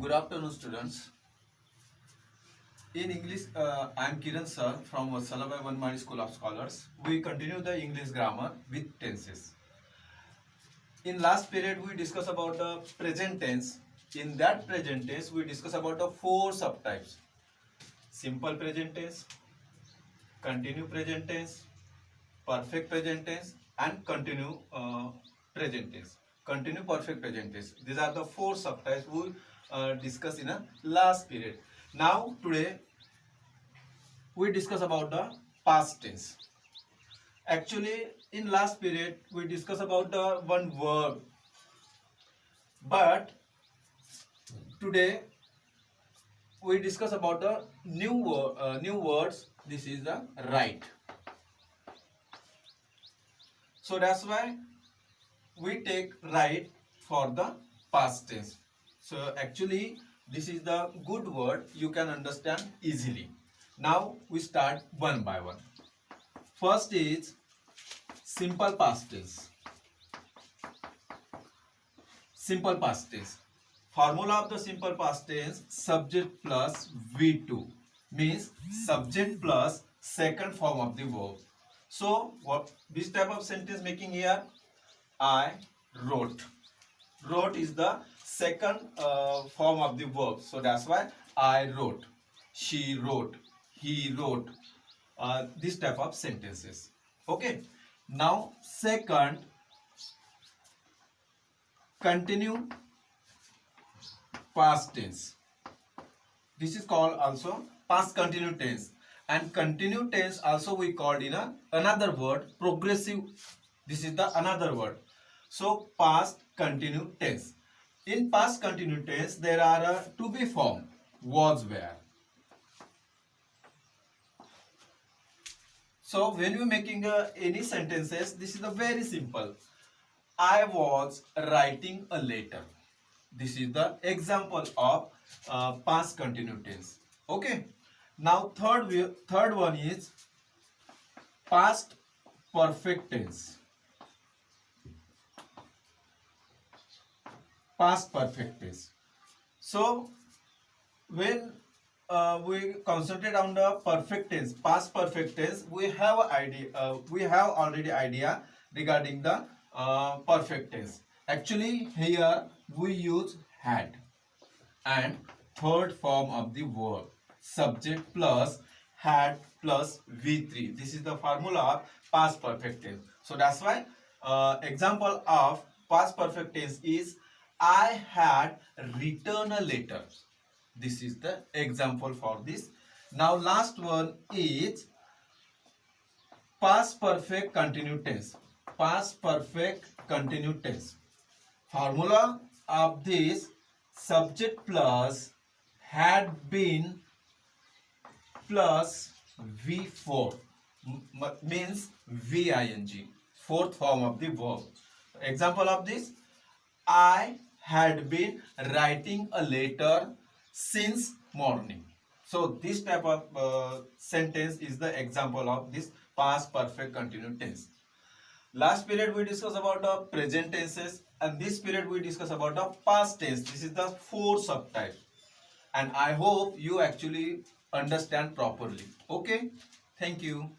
Good afternoon, students. In English, I am Kiran sir from Salabai Vanmari School of Scholars. We continue the English grammar with tenses. In last period, we discussed about the present tense. In that present tense, we discussed about the four subtypes: simple present tense, continue present tense, perfect present tense, and continue present tense. Continue perfect present tense. These are the four subtypes we discussed in a last period. Now today we discuss about the past tense. Actually, in last period we discuss about the one verb, but today we discuss about the new words. This is the right. So that's why we take right for the past tense. So actually this is the good word, you can understand easily. Now we start one by one. First is simple past tense. Simple past tense. Formula of the simple past tense: subject plus V2, means subject plus second form of the verb. So what this type of sentence making here? I wrote. Wrote is the second form of the verb. So that's why I wrote. She wrote. He wrote. This type of sentences. Okay. Now second, continue past tense. This is called also past continue tense. And continue tense also we called in another word, progressive. This is the another word. So past continue tense. In past continue tense there are to be form: was, were. So when you making any sentences, this is a very simple. I was writing a letter. This is the example of past continue tense. Okay. Now third one is past perfect tense. Past perfect tense. So when we concentrate on the perfect tense, past perfect tense, we have idea. We have already idea regarding the perfect tense. Actually, here we use had and third form of the verb, subject plus had plus V3. This is the formula of past perfect tense. So that's why example of past perfect tense is I had written a letter. This is the example for this. Now last one is past perfect continued tense. Past perfect continued tense. Formula of this: subject plus had been plus V4, means VING, fourth form of the verb. Example of this: I had been writing a letter since morning. So this type of sentence is the example of this past perfect continued tense. Last period we discussed about the present tenses, and this period we discuss about the past tense. This is the four subtypes, and I hope you actually understand properly. Okay, thank you.